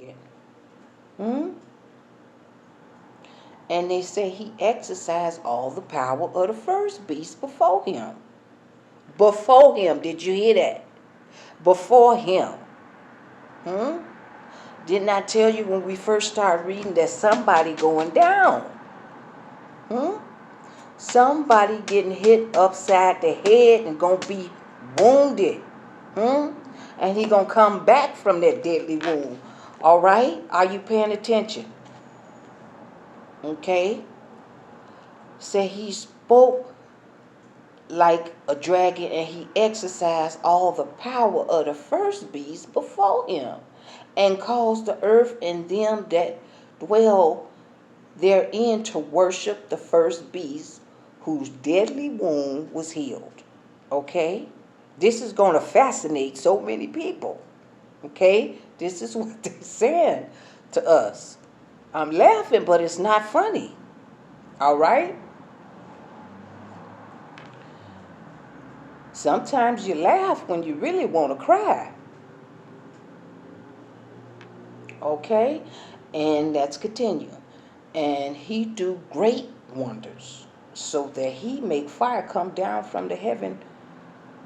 wicked. Hmm? And they say he exercised all the power of the first beast before him. Before him. Did you hear that? Before him. Hmm? Didn't I tell you when we first started reading that somebody going down? Hmm? Somebody getting hit upside the head and gonna be wounded. Hmm? And he gonna come back from that deadly wound. All right? Are you paying attention? Okay? Say he spoke like a dragon, and he exercised all the power of the first beast before him, and caused the earth and them that dwell therein to worship the first beast, whose deadly wound was healed. Okay? This is going to fascinate so many people. Okay? This is what they're saying to us. I'm laughing, but it's not funny. All right? Sometimes you laugh when you really want to cry. Okay? And let's continue. And he do great wonders, so that he make fire come down from the heaven.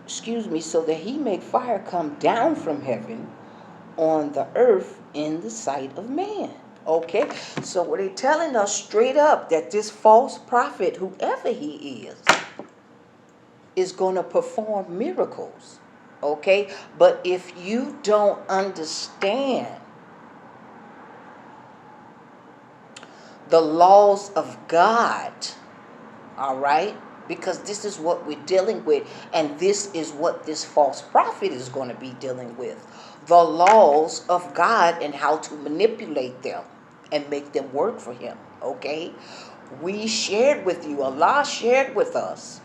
So that he make fire come down from heaven on the earth in the sight of man. Okay? So what they telling us straight up, that this false prophet, whoever he is going to perform miracles. Okay? But if you don't understand the laws of God, all right? Because this is what we're dealing with, and this is what this false prophet is going to be dealing with. The laws of God and how to manipulate them and make them work for him, okay? We shared with you, Allah shared with us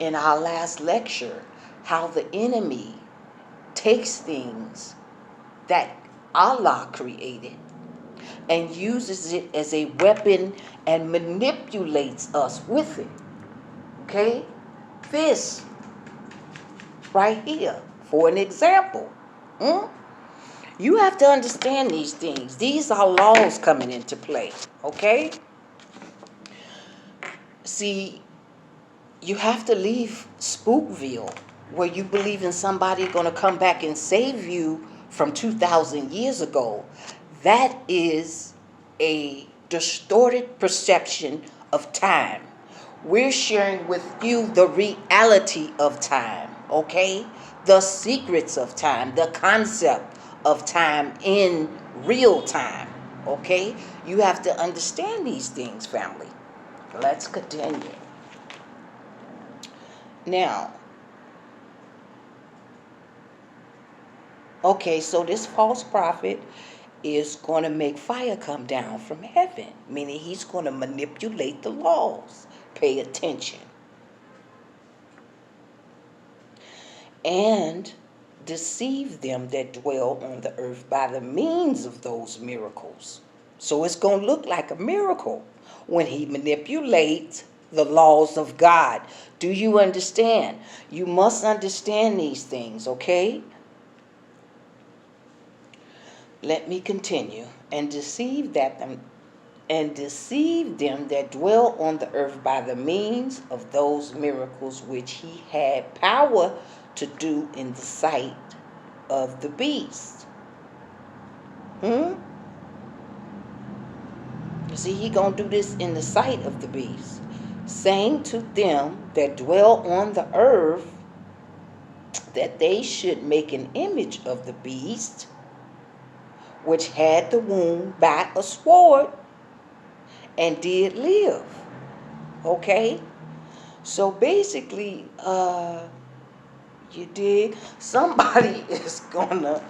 in our last lecture, how the enemy takes things that Allah created and uses it as a weapon and manipulates us with it. Okay? This right here, for an example. You have to understand these things. These are laws coming into play. Okay? See, you have to leave Spookville, where you believe in somebody going to come back and save you from 2,000 years ago. That is a distorted perception of time. We're sharing with you the reality of time, okay? The secrets of time, the concept of time in real time, okay? You have to understand these things, family. Let's continue. Now, okay, so this false prophet is going to make fire come down from heaven, meaning he's going to manipulate the laws. Pay attention. And deceive them that dwell on the earth by the means of those miracles. So it's going to look like a miracle when he manipulates the laws of God. Do you understand? You must understand these things, okay? Let me continue. And deceive them that dwell on the earth by the means of those miracles which he had power to do in the sight of the beast. You see, he gonna do this in the sight of the beast, saying to them that dwell on the earth that they should make an image of the beast, which had the wound by a sword and did live. Okay? So basically, you dig? Somebody is gonna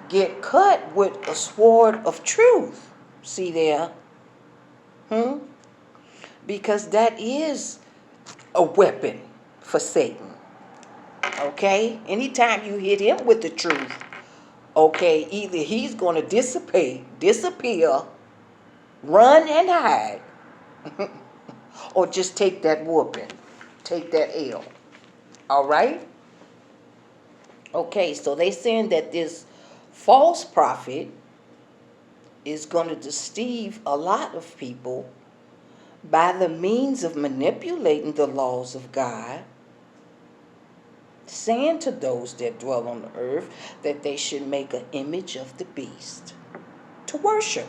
get cut with a sword of truth. See there? Because that is a weapon for Satan. Okay? Anytime you hit him with the truth, okay, either he's gonna disappear, run and hide, or just take that whooping, take that L. All right? Okay, so they saying that this false prophet is going to deceive a lot of people by the means of manipulating the laws of God, saying to those that dwell on the earth that they should make an image of the beast to worship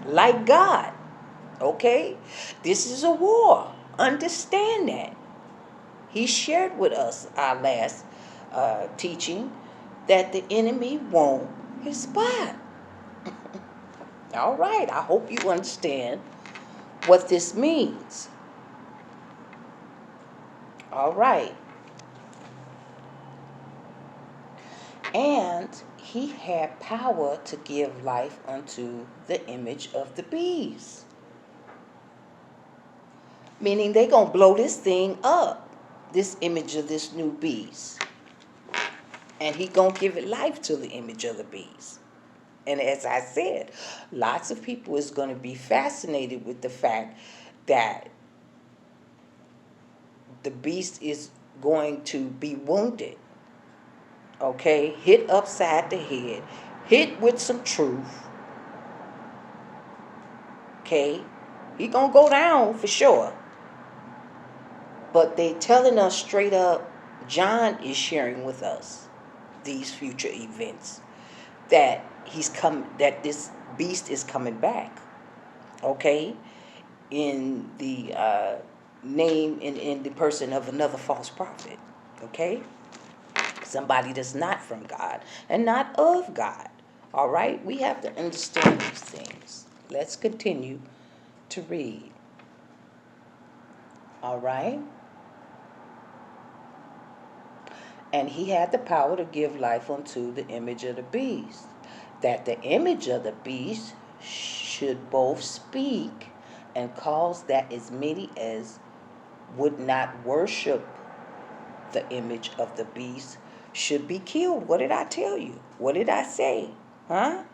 like God. Okay? This is a war. Understand that. He shared with us our last teaching that the enemy won his spot. All right, I hope you understand what this means. All right. And he had power to give life unto the image of the beast. Meaning they going to blow this thing up, this image of this new beast. And he going to give it life to the image of the beast. And as I said, lots of people is going to be fascinated with the fact that the beast is going to be wounded. Okay? Hit upside the head. Hit with some truth. Okay? He going to go down for sure. But they telling us straight up, John is sharing with us these future events. That that this beast is coming back. Okay? In the name, in the person of another false prophet. Okay? Somebody that's not from God and not of God. All right? We have to understand these things. Let's continue to read. All right? And he had the power to give life unto the image of the beast, that the image of the beast should both speak and cause that as many as would not worship the image of the beast should be killed. What did I tell you? What did I say? Huh?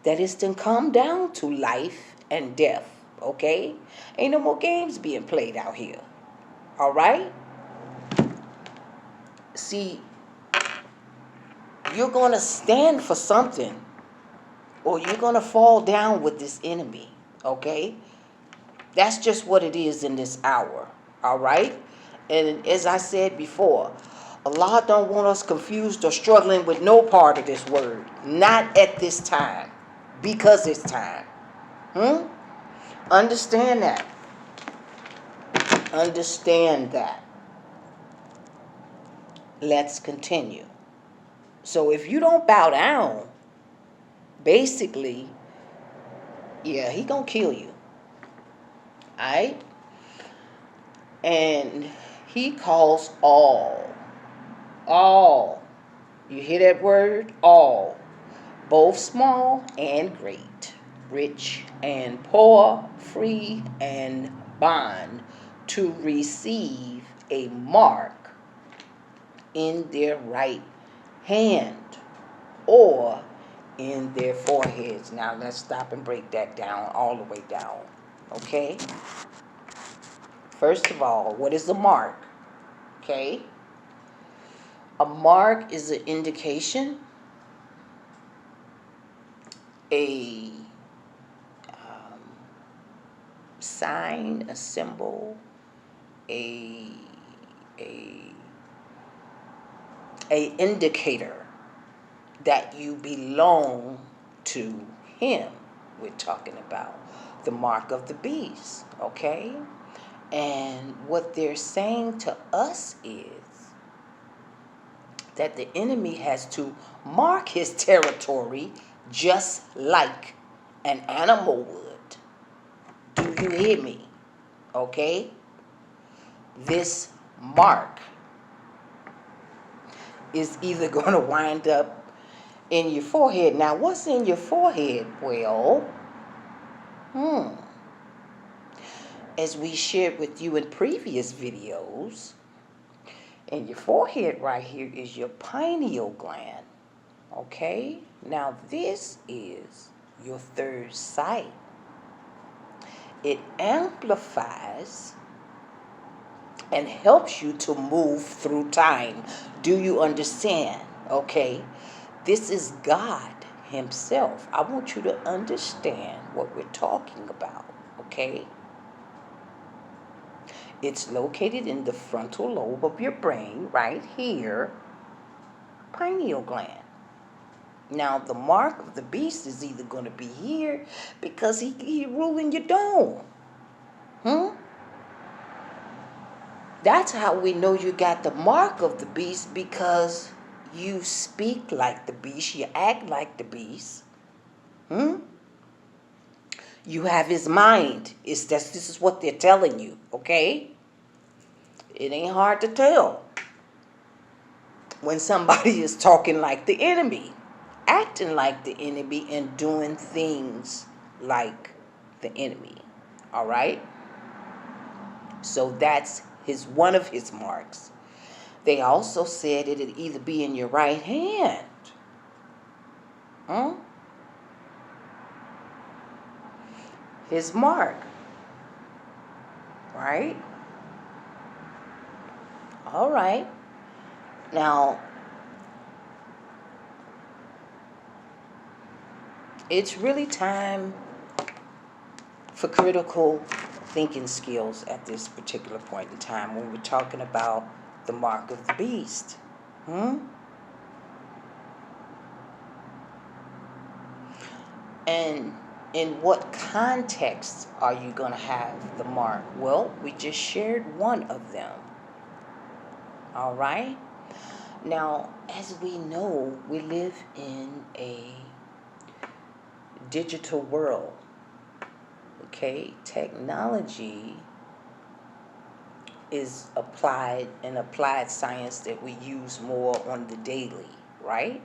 That is to come down to life and death. Okay? Ain't no more games being played out here. All right? See, you're going to stand for something or you're going to fall down with this enemy. Okay? That's just what it is in this hour. All right? And as I said before, Allah don't want us confused or struggling with no part of this word. Not at this time. Because it's time. Understand that. Understand that. Let's continue. So if you don't bow down, basically, yeah, he gonna kill you. Alright? And he calls all. You hear that word? All. Both small and great, rich and poor, free and bond, to receive a mark in their right hand or in their foreheads. Now let's stop and break that down all the way down. Okay? First of all, what is a mark? Okay? A mark is an indication, a sign, a symbol, a indicator that you belong to him. We're talking about the mark of the beast, okay? And what they're saying to us is that the enemy has to mark his territory just like an animal would. Do you hear me? Okay? This mark is either going to wind up in your forehead. Now, what's in your forehead? Well, as we shared with you in previous videos, in your forehead right here is your pineal gland. Okay? Now, this is your third sight. It amplifies and helps you to move through time. Do you understand? Okay? This is God himself. I want you to understand what we're talking about, okay? It's located in the frontal lobe of your brain, right here, pineal gland. Now, the mark of the beast is either going to be here because he ruling your dome. That's how we know you got the mark of the beast, because you speak like the beast, you act like the beast. You have his mind. This is what they're telling you, okay? It ain't hard to tell when somebody is talking like the enemy, acting like the enemy, and doing things like the enemy. All right? So that's one of his marks. They also said it'd either be in your right hand. His mark. Right? All right. Now, it's really time for critical thinking skills at this particular point in time when we're talking about the mark of the beast. And in what context are you going to have the mark? Well, we just shared one of them. All right? Now, as we know, we live in a digital world. Okay? Technology is applied science that we use more on the daily, right?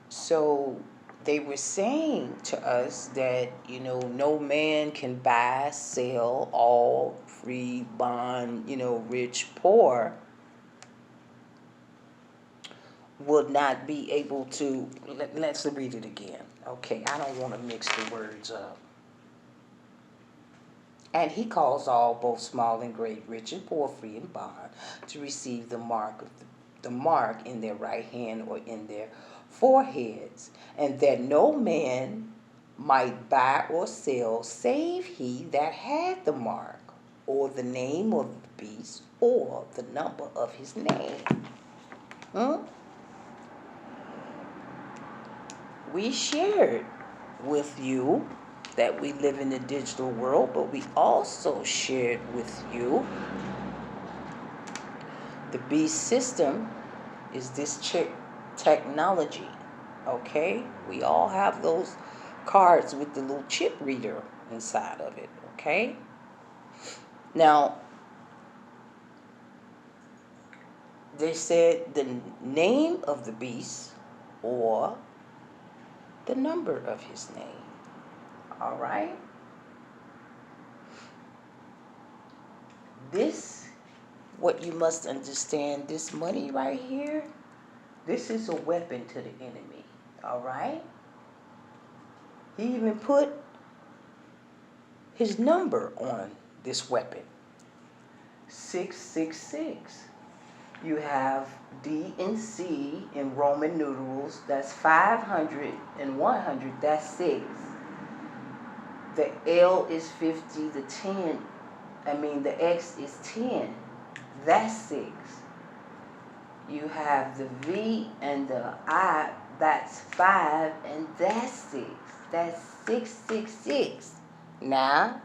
So they were saying to us that, no man can buy, sell, all, free, bond, rich, poor, would not be able to. Let's read it again. Okay, I don't want to mix the words up. And he calls all, both small and great, rich and poor, free and bond, to receive the mark in their right hand or in their foreheads, and that no man might buy or sell save he that had the mark, or the name of the beast, or the number of his name. We shared with you that we live in the digital world, but we also shared with you the beast system is this technology, okay? We all have those cards with the little chip reader inside of it, okay? Now, they said the name of the beast or the number of his name. All right? This, what you must understand, this money right here, this is a weapon to the enemy. All right? He even put his number on this weapon. 666. You have D and C in Roman numerals. That's 500 and 100. That's 6. The L is 50. The X is 10. That's 6. You have the V and the I. That's 5, and that's 6. That's 666. Now,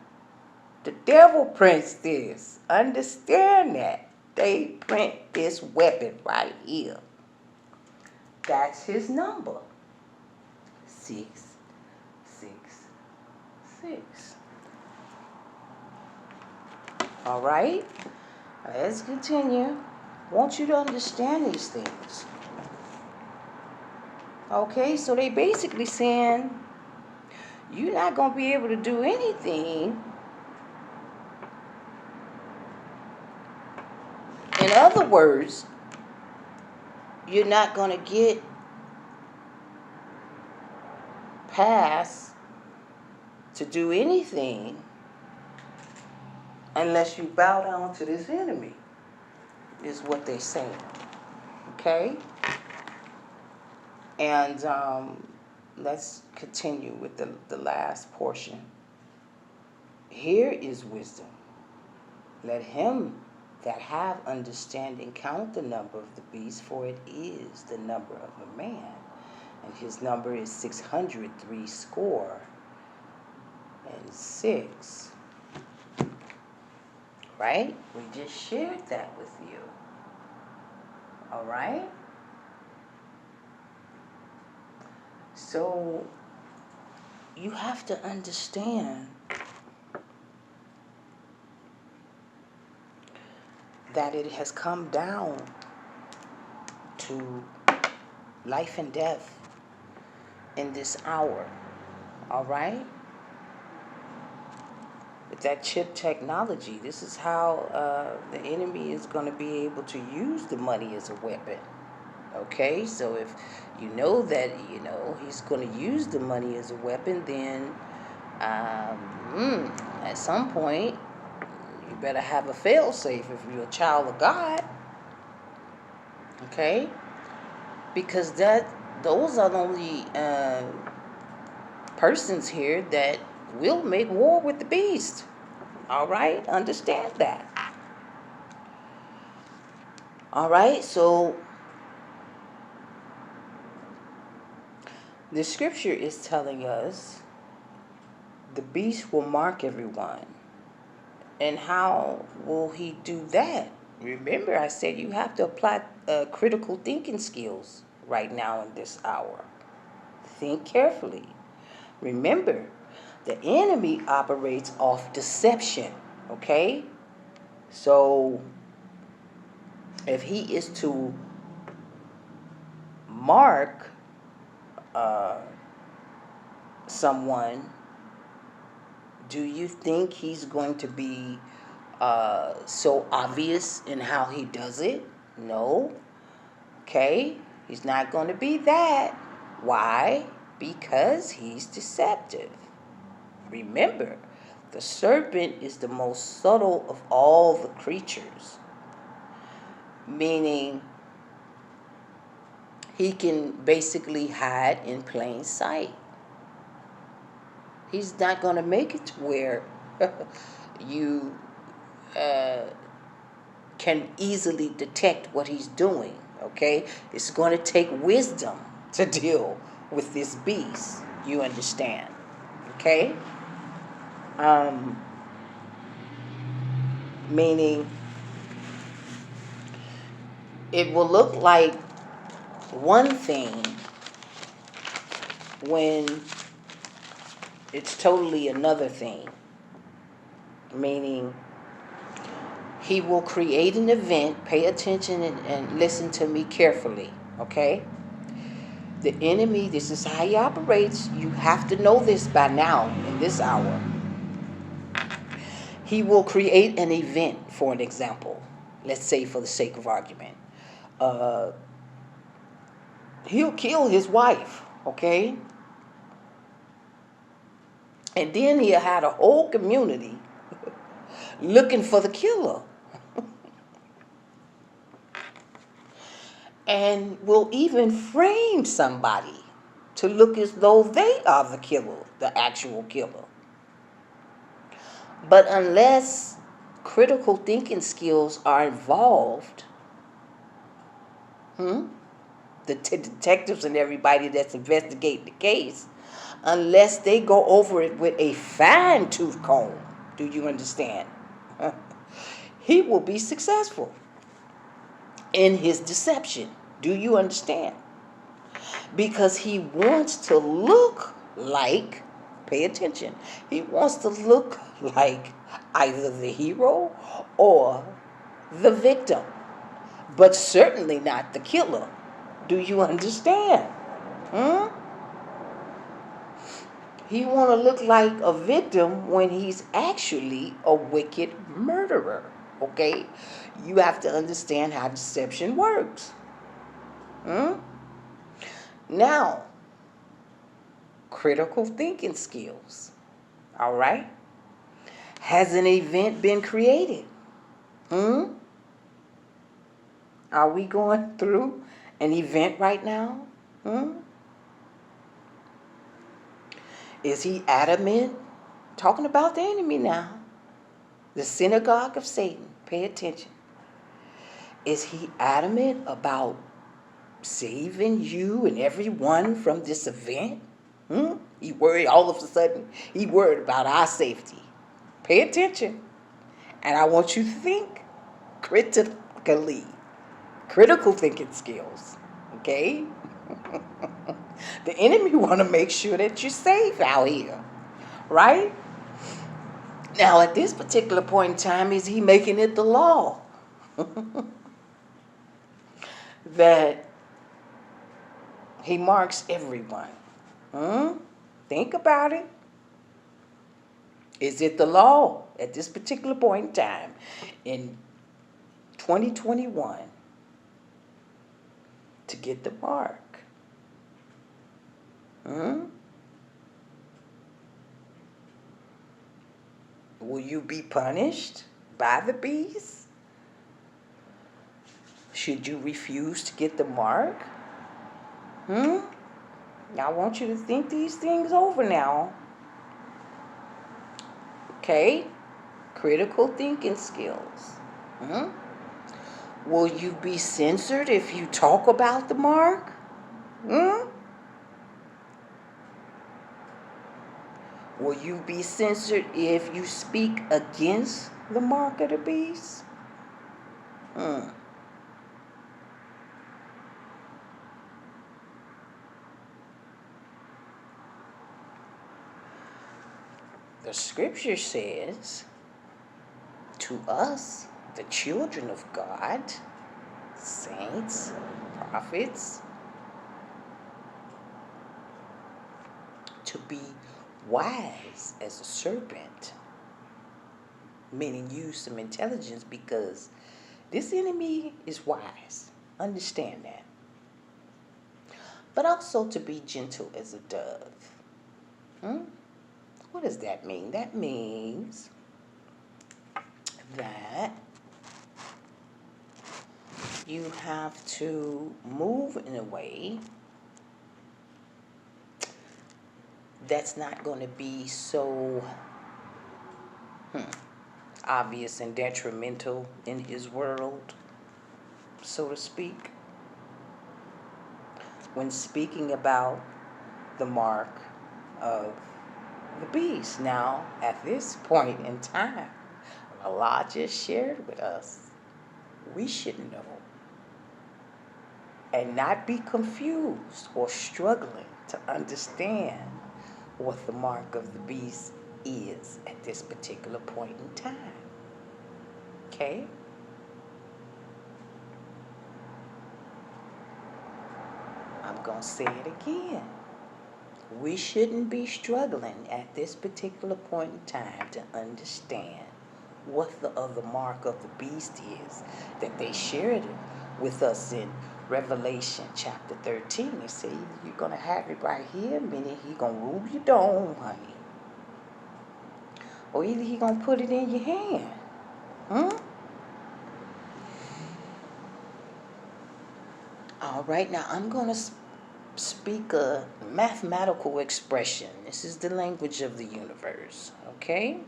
the devil prints this. Understand that. They print this weapon right here. That's his number. 666. All right? Let's continue. I want you to understand these things. Okay, so they basically saying you're not going to be able to do anything. In other words, you're not going to get past to do anything unless you bow down to this enemy, is what they're saying. Okay? And let's continue with the last portion. Here is wisdom. Let him that have understanding count the number of the beast, for it is the number of a man, and his number is 666. Right? We just shared that with you. All right? So you have to understand that it has come down to life and death in this hour. All right? With that chip technology, this is how the enemy is going to be able to use the money as a weapon. Okay? So if you know that, he's going to use the money as a weapon, then at some point, you better have a fail-safe if you're a child of God. Okay? Because those are the only persons here that will make war with the beast. All right? Understand that. All right? So the scripture is telling us the beast will mark everyone. And how will he do that? Remember, I said you have to apply critical thinking skills right now in this hour. Think carefully. Remember, the enemy operates off deception, okay? So, if he is to mark someone, do you think he's going to be so obvious in how he does it? No. Okay? He's not going to be that. Why? Because he's deceptive. Remember, the serpent is the most subtle of all the creatures. Meaning, he can basically hide in plain sight. He's not going to make it to where you can easily detect what he's doing, okay? It's going to take wisdom to deal with this beast, you understand, okay? Meaning, it will look like one thing when it's totally another thing. Meaning, he will create an event. Pay attention and listen to me carefully, okay? The enemy, this is how he operates. You have to know this by now, in this hour. He will create an event, for an example. Let's say, for the sake of argument. He'll kill his wife, okay? And then he'll have a whole community looking for the killer. And will even frame somebody to look as though they are the killer, the actual killer. But unless critical thinking skills are involved, the detectives and everybody that's investigating the case, unless they go over it with a fine-tooth comb, do you understand? He will be successful in his deception. Do you understand? Because he wants to look like, pay attention, he wants to look like either the hero or the victim, but certainly not the killer. Do you understand? He want to look like a victim when he's actually a wicked murderer. Okay? You have to understand how deception works. Now, critical thinking skills. All right? Has an event been created? Are we going through an event right now? Is he adamant? Talking about the enemy now. The synagogue of Satan. Pay attention. Is he adamant about saving you and everyone from this event? He worried all of a sudden. He worried about our safety. Pay attention. And I want you to think critically. Critical thinking skills. Okay? The enemy want to make sure that you're safe out here. Right? Now, at this particular point in time, is he making it the law that he marks everyone? Think about it. Is it the law at this particular point in time in 2021 to get the mark? Will you be punished by the beast? Should you refuse to get the mark? I want you to think these things over now. Okay? Critical thinking skills. Will you be censored if you talk about the mark? Will you be censored if you speak against the mark of the beast? The scripture says to us, the children of God, saints, prophets, to be wise as a serpent, meaning use some intelligence, because this enemy is wise. Understand that. But also to be gentle as a dove. What does that mean? That means that you have to move in a way that's not going to be so obvious and detrimental in his world, so to speak. When speaking about the mark of the beast. Now, at this point in time, Allah just shared with us, we should know and not be confused or struggling to understand what the mark of the beast is at this particular point in time. Okay? I'm going to say it again. We shouldn't be struggling at this particular point in time to understand what the other mark of the beast is that they shared with us in Revelation chapter 13. They say you're going to have it right here, meaning he's going to rule your dome, honey. Or either he's going to put it in your hand. All right, now I'm going to speak a mathematical expression. This is the language of the universe, okay?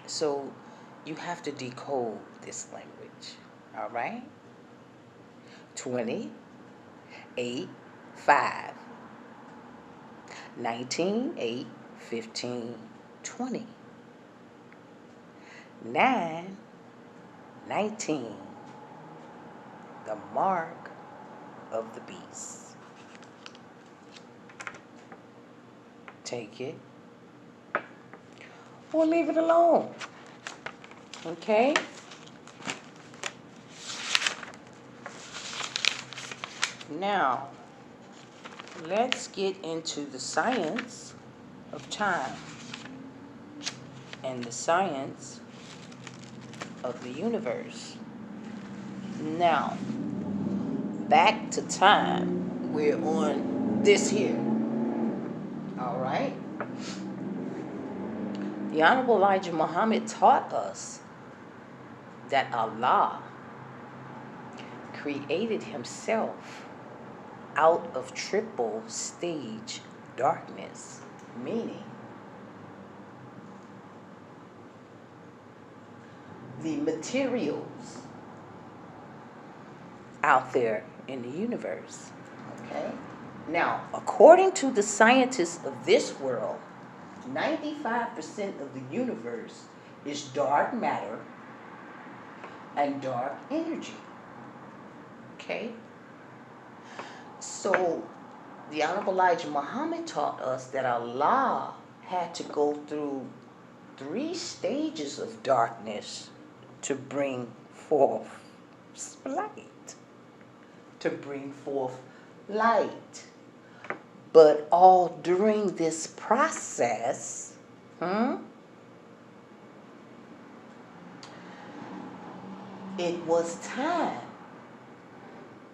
So you have to decode this language, all right? 20, 8, 5. 19, 8, 15, 20. 9, 19. The mark of the beast. Take it or leave it alone. Okay? Now, let's get into the science of time and the science of the universe. Now, back to time. We're on this here. All right? The Honorable Elijah Muhammad taught us that Allah created himself out of triple stage darkness, meaning the materials out there in the universe. Okay? Now, according to the scientists of this world, 95% of the universe is dark matter and dark energy. Okay? So, the Honorable Elijah Muhammad taught us that Allah had to go through 3 stages of darkness to bring forth light. To bring forth light. But all during this process, it was time,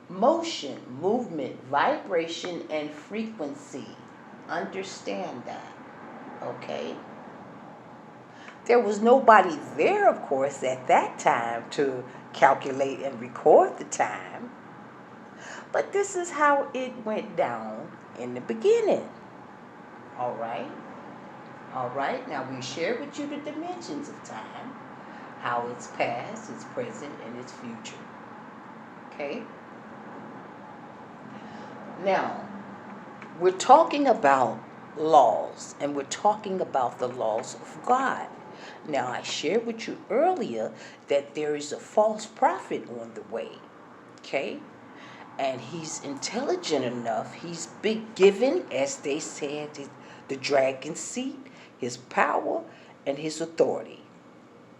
motion, movement, vibration, and frequency. Understand that, okay? There was nobody there, of course, at that time to calculate and record the time. But this is how it went down in the beginning. All right? All right? Now we share with you the dimensions of time, how it's past, it's present, and it's future. Okay? Now, we're talking about laws, and we're talking about the laws of God. Now, I shared with you earlier that there is a false prophet on the way. Okay? And he's intelligent enough. He's been given, as they said, the dragon seat, his power, and his authority.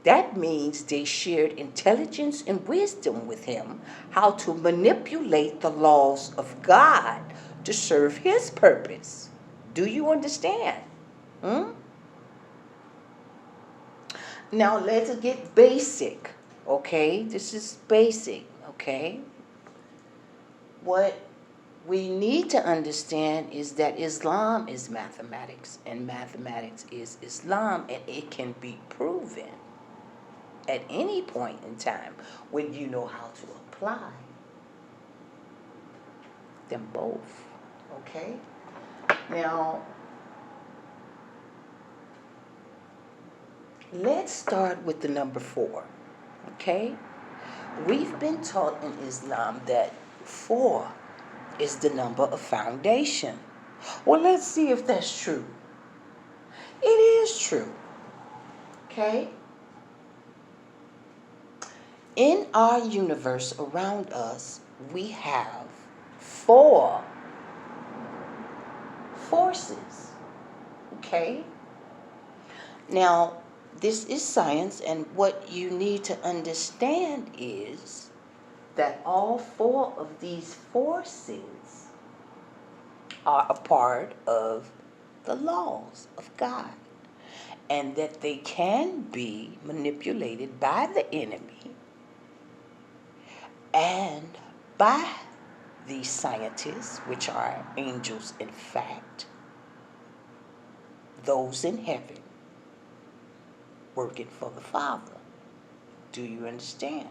That means they shared intelligence and wisdom with him, how to manipulate the laws of God to serve his purpose. Do you understand? Now let's get basic, okay? This is basic, okay? What we need to understand is that Islam is mathematics, and mathematics is Islam, and it can be proven at any point in time when you know how to apply them both. Okay? Now, let's start with the number 4. Okay? We've been taught in Islam that 4 is the number of foundation. Well, let's see if that's true. It is true. Okay? In our universe around us, we have 4 forces. Okay? Now, this is science, and what you need to understand is that all 4 of these forces are a part of the laws of God, and that they can be manipulated by the enemy and by these scientists, which are angels in fact, those in heaven working for the Father. Do you understand?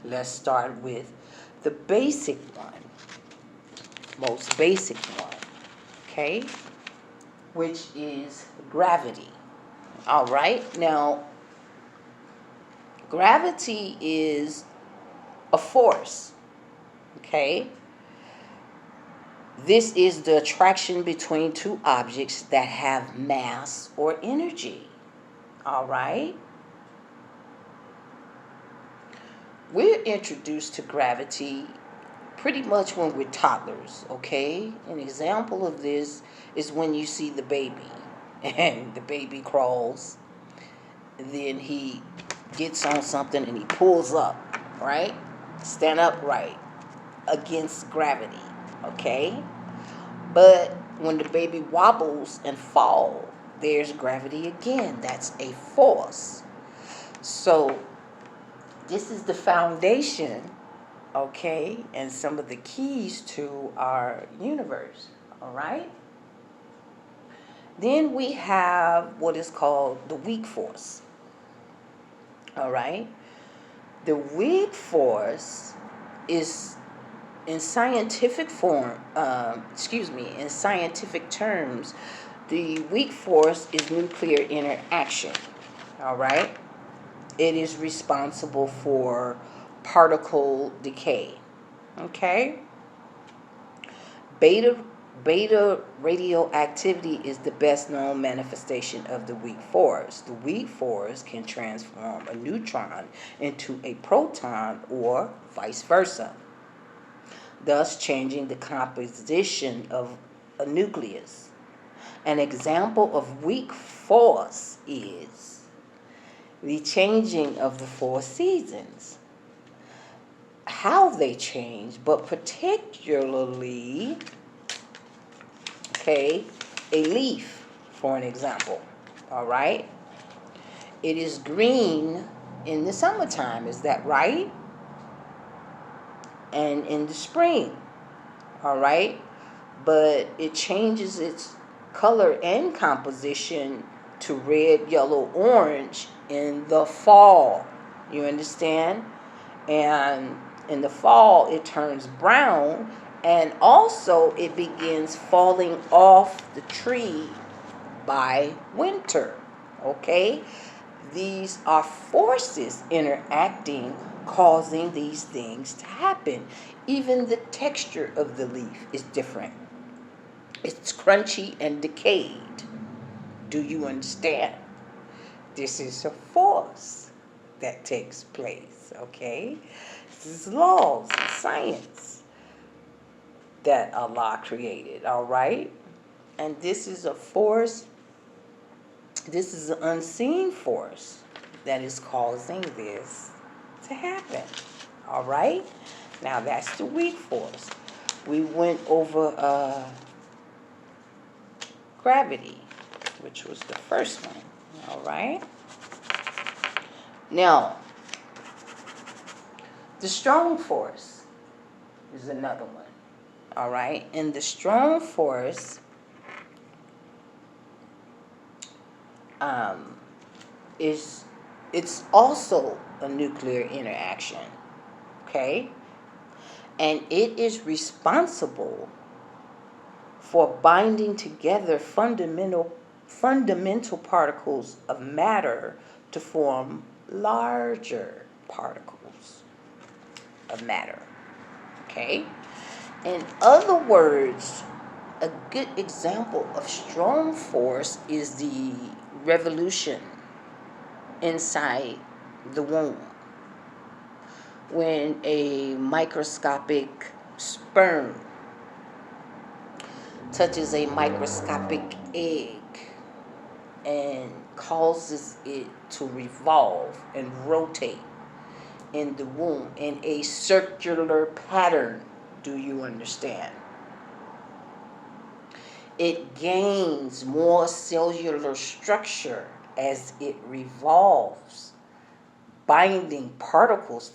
Let's start with the basic one, most basic one, okay, which is gravity. All right, now, gravity is a force, okay? This is the attraction between 2 objects that have mass or energy. All right? We're introduced to gravity pretty much when we're toddlers, okay? An example of this is when you see the baby, and the baby crawls, and then he gets on something and he pulls up, right? Stand upright against gravity, okay? But when the baby wobbles and falls, there's gravity again. That's a force. So this is the foundation, okay, and some of the keys to our universe, all right? Then we have what is called the weak force, all right? The weak force is in scientific form, in scientific terms, the weak force is nuclear interaction. All right? It is responsible for particle decay. Okay? Beta radioactivity is the best known manifestation of the weak force. The weak force can transform a neutron into a proton or vice versa, thus changing the composition of a nucleus. An example of weak force is the changing of the four seasons. How they change, but particularly, okay, a leaf, for an example. All right? It is green in the summertime, is that right? And in the spring, all right? But it changes its color and composition to red, yellow, orange in the fall. You understand? And in the fall, it turns brown, and also it begins falling off the tree by winter. Okay? These are forces interacting, causing these things to happen. Even the texture of the leaf is different. It's crunchy and decayed. Do you understand? This is a force that takes place, okay? This is laws and science that Allah created, all right? And this is a force, this is an unseen force that is causing this to happen, all right? Now that's the weak force. We went over gravity, which was the first one, all right? Now, the strong force is another one, all right? And the strong force it's also a nuclear interaction, okay? And it is responsible for binding together fundamental particles of matter to form larger particles of matter, okay? In other words, a good example of strong force is the revolution inside the womb. When a microscopic sperm touches a microscopic egg and causes it to revolve and rotate in the womb in a circular pattern. Do you understand? It gains more cellular structure as it revolves, binding particles